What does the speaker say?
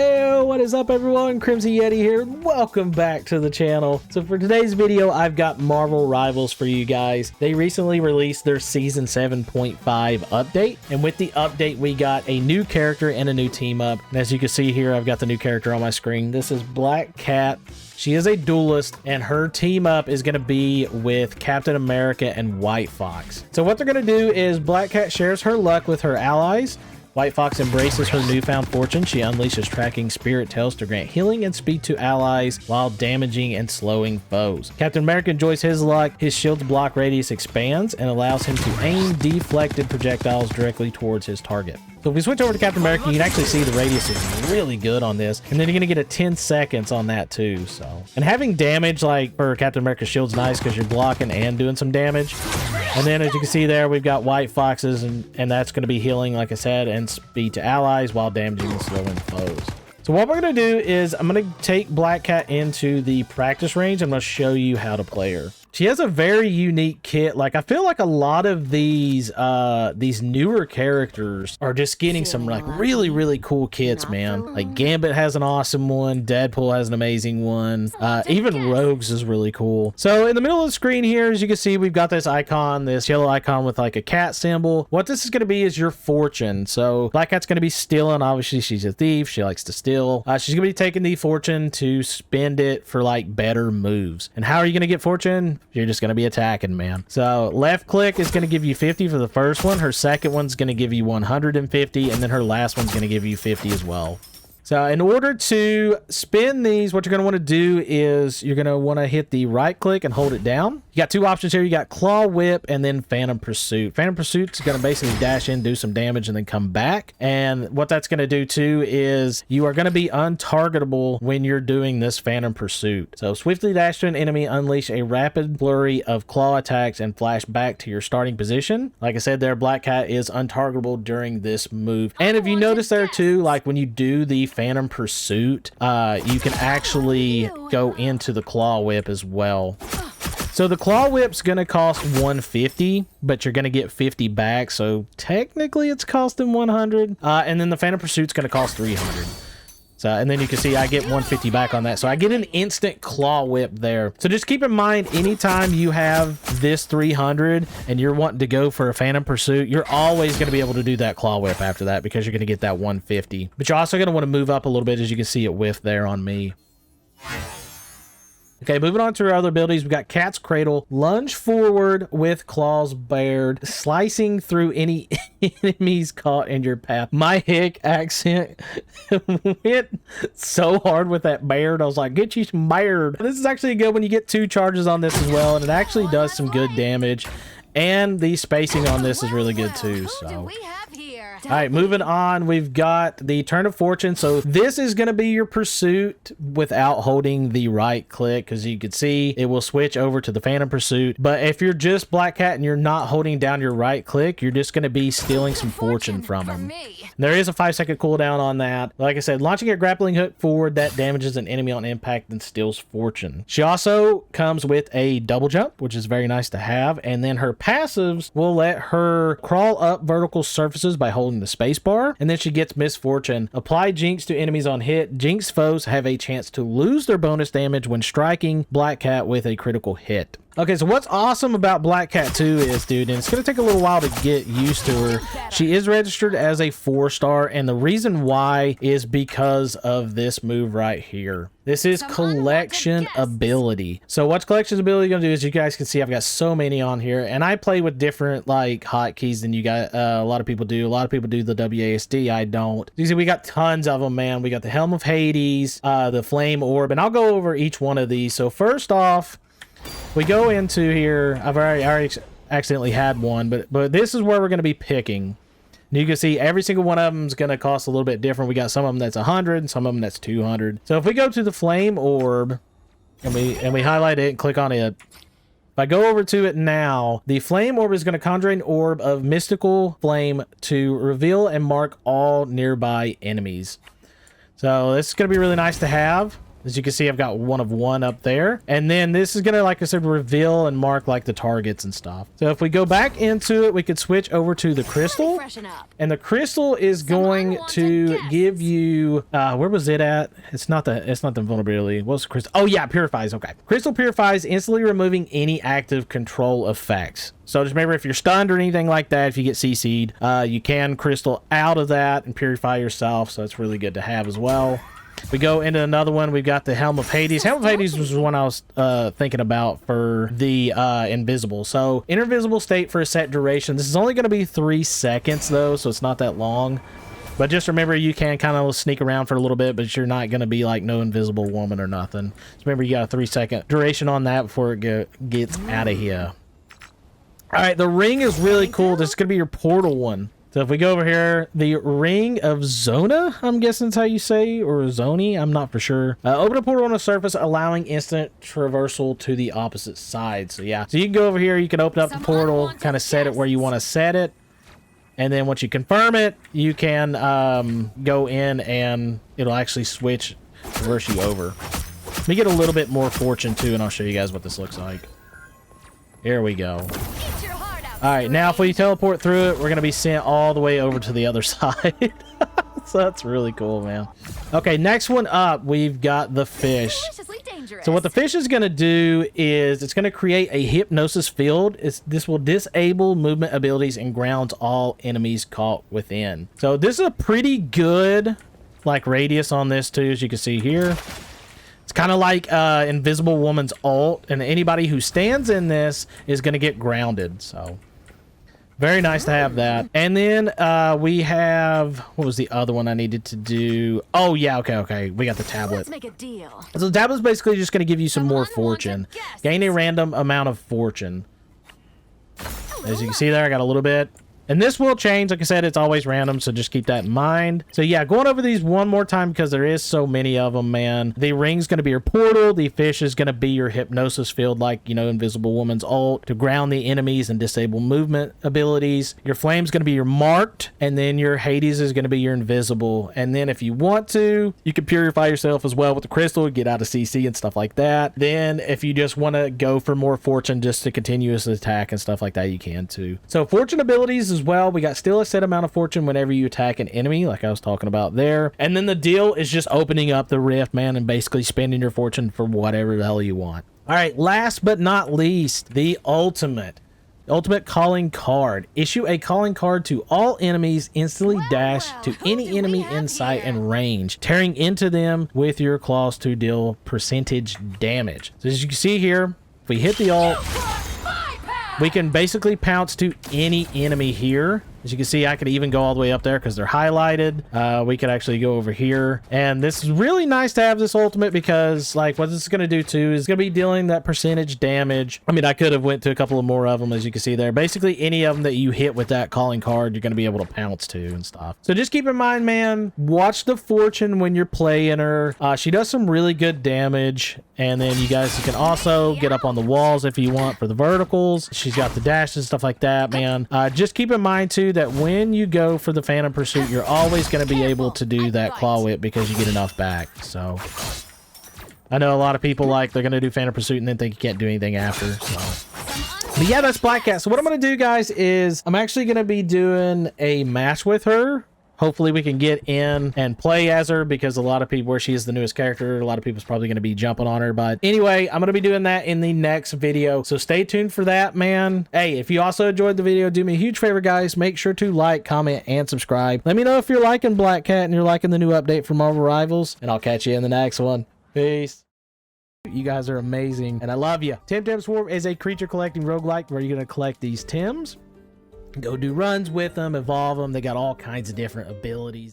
Hey, what is up everyone? Crimson Yeti here. Welcome back to the channel. So for today's video, I've got Marvel Rivals for you guys. They recently released their season 7.5 update. And with the update, we got a new character and a new team up. And as you can see here, I've got the new character on my screen. This is Black Cat. She is a duelist, and her team up is going to be with Captain America and White Fox. So what they're going to do is Black Cat shares her luck with her allies. White Fox embraces her newfound fortune. She unleashes tracking spirit tails to grant healing and speed to allies while damaging and slowing foes. Captain America enjoys his luck. His shield's block radius expands and allows him to aim deflected projectiles directly towards his target. So if we switch over to Captain America, you can actually see the radius is really good on this. And then you're going to get a 10 seconds on that too. So, and having damage like for Captain America's shield's nice because you're blocking and doing some damage. And then as you can see there, we've got White Foxes and that's going to be healing, like I said, and speed to allies while damaging and slowing foes. So what we're going to do is I'm going to take Black Cat into the practice range. I'm going to show you how to play her. She has a very unique kit. Like, I feel like a lot of these newer characters are just getting some like really cool kits, man. Like Gambit has an awesome one. Deadpool has an amazing one. Even Rogues is really cool. So in the middle of the screen here, as you can see, we've got this icon, this yellow icon with like a cat symbol. What this is going to be is your fortune. So Black Cat's going to be stealing. Obviously, she's a thief. She likes to steal. She's going to be taking the fortune to spend it for like better moves. And how are you going to get fortune? You're just going to be attacking, man. So left click is going to give you 50 for the first one. Her second one's going to give you 150, and then her last one's going to give you 50 as well. So in order to spin these, what you're going to want to do is you're going to want to hit the right click and hold it down. You got two options here. You got Claw Whip and then Phantom Pursuit. Phantom Pursuit is going to basically dash in, do some damage, and then come back. And what that's going to do too is you are going to be untargetable when you're doing this Phantom Pursuit. So swiftly dash to an enemy, unleash a rapid flurry of claw attacks, and flash back to your starting position. Like I said there, Black Cat is untargetable during this move. And if you notice there too, like when you do the Phantom Pursuit, you can actually go into the Claw Whip as well. So the Claw Whip's gonna cost 150, but you're gonna get 50 back, so technically it's costing 100. And then the Phantom Pursuit's gonna cost 300. So, and then you can see I get 150 back on that. So I get an instant Claw Whip there. So just keep in mind, anytime you have this 300 and you're wanting to go for a Phantom Pursuit, you're always going to be able to do that Claw Whip after that because you're going to get that 150. But you're also going to want to move up a little bit, as you can see it whiff there on me. Okay, moving on to our other abilities, we've got Cat's Cradle, lunge forward with claws bared, slicing through any enemies caught in your path. My hick accent went so hard with that bared. I was like, get you some bared. This is actually good when you get two charges on this as well, and it actually does some good damage. And the spacing on this is really good too, so. All right, moving on, we've got the Turn of Fortune. So this is going to be your pursuit without holding the right click, because you can see it will switch over to the Phantom Pursuit. But if you're just Black Cat and you're not holding down your right click, you're just going to be stealing some fortune from him. There is a 5-second cooldown on that. Like I said, launching a grappling hook forward that damages an enemy on impact and steals fortune. She also comes with a double jump, which is very nice to have. And then her passives will let her crawl up vertical surfaces by holding the space bar, and then she gets Misfortune. Apply Jinx to enemies on hit. Jinx foes have a chance to lose their bonus damage when striking Black Cat with a critical hit. Okay, so what's awesome about Black Cat 2 is, dude, and it's going to take a little while to get used to her. She is registered as a 4-star, and the reason why is because of this move right here. This is Collection Ability. So what's Collection Ability going to do is, you guys can see I've got so many on here, and I play with different like hotkeys than you got. A lot of people do. A lot of people do the WASD. I don't. You see, we got tons of them, man. We got the Helm of Hades, the Flame Orb, and I'll go over each one of these. So first off, we go into here. I've already accidentally had one, but this is where we're going to be picking. And you can see every single one of them is going to cost a little bit different. We got some of them that's 100, and some of them that's 200. So if we go to the Flame Orb and we highlight it and click on it, if I go over to it now, the Flame Orb is going to conjure an orb of mystical flame to reveal and mark all nearby enemies. So this is going to be really nice to have. As you can see, I've got 1 of 1 up there. And then this is gonna, like I said, reveal and mark like the targets and stuff. So if we go back into it, we could switch over to the crystal. And the crystal is going to give you, where was it at? It's not the vulnerability. What's the crystal? Oh yeah, purifies. Okay. Crystal purifies, instantly removing any active control effects. So just remember, if you're stunned or anything like that, if you get CC'd, you can crystal out of that and purify yourself. So it's really good to have as well. We go into another one. We've got the Helm of Hades. Helm of Hades was the one I was thinking about for the invisible. So invisible state for a set duration. This is only going to be 3 seconds though, so it's not that long. But just remember, you can kind of sneak around for a little bit, but you're not going to be like no invisible woman or nothing. Just remember, you got a 3-second duration on that before it gets out of here. All right, the ring is really cool. This is going to be your portal one. So if we go over here, the Ring of Zona, I'm guessing that's how you say, or Zoni, I'm not for sure. Open a portal on the surface, allowing instant traversal to the opposite side. So yeah, so you can go over here, you can open up the portal, kind of set it where you want to set it. And then once you confirm it, you can go in and it'll actually traverse you over. Let me get a little bit more fortune too, and I'll show you guys what this looks like. Here we go. All right, now if we teleport through it, we're going to be sent all the way over to the other side. So that's really cool, man. Okay, next one up, we've got the fish. So what the fish is going to do is it's going to create a hypnosis field. This will disable movement abilities and grounds all enemies caught within. So this is a pretty good like radius on this too, as you can see here. It's kind of like Invisible Woman's ult, and anybody who stands in this is going to get grounded. So very nice to have that. And then we have, what was the other one I needed to do? Oh yeah, okay. We got the tablet. Let's make a deal. So the tablet's basically just going to give you some more fortune. Gain a random amount of fortune. As you can see there, I got a little bit. And this will change. Like I said, it's always random, so just keep that in mind. So yeah, going over these one more time because there is so many of them, man. The ring's going to be your portal. The fish is going to be your hypnosis field, like, you know, Invisible Woman's ult, to ground the enemies and disable movement abilities. Your flame's going to be your marked, and then your Hades is going to be your invisible. And then if you want to, you can purify yourself as well with the crystal, get out of CC and stuff like that. Then if you just want to go for more fortune just to continuous attack and stuff like that, you can too. So fortune abilities as well, we got still a set amount of fortune whenever you attack an enemy, like I was talking about there. And then the deal is just opening up the rift, man, and basically spending your fortune for whatever the hell you want. All right, last but not least, the ultimate calling card. Issue a calling card to all enemies, instantly dash to any enemy in sight and range, tearing into them with your claws to deal percentage damage. So as you can see here, if we hit the ult, we can basically pounce to any enemy here. As you can see, I could even go all the way up there because they're highlighted. We could actually go over here. And this is really nice to have this ultimate because, like, what this is going to do too is going to be dealing that percentage damage. I mean, I could have went to a couple of more of them, as you can see there. Basically, any of them that you hit with that calling card, you're going to be able to pounce to and stuff. So just keep in mind, man, watch the fortune when you're playing her. She does some really good damage. And then you guys can also get up on the walls if you want for the verticals. She's got the dashes and stuff like that, man. Just keep in mind too that when you go for the Phantom Pursuit, you're always going to be able to do that claw whip because you get enough back. So I know a lot of people, like, they're going to do Phantom Pursuit and then think you can't do anything after. So, but yeah, that's Black Cat. So what I'm going to do, guys, is I'm actually going to be doing a match with her. Hopefully we can get in and play as her because a lot of people, where she is the newest character, a lot of people's probably going to be jumping on her. But anyway, I'm going to be doing that in the next video. So stay tuned for that, man. Hey, if you also enjoyed the video, do me a huge favor, guys. Make sure to like, comment, and subscribe. Let me know if you're liking Black Cat and you're liking the new update for Marvel Rivals. And I'll catch you in the next one. Peace. You guys are amazing, and I love you. Tim Swarm is a creature collecting roguelike where you're going to collect these Tims. Go do runs with them, evolve them. They got all kinds of different abilities.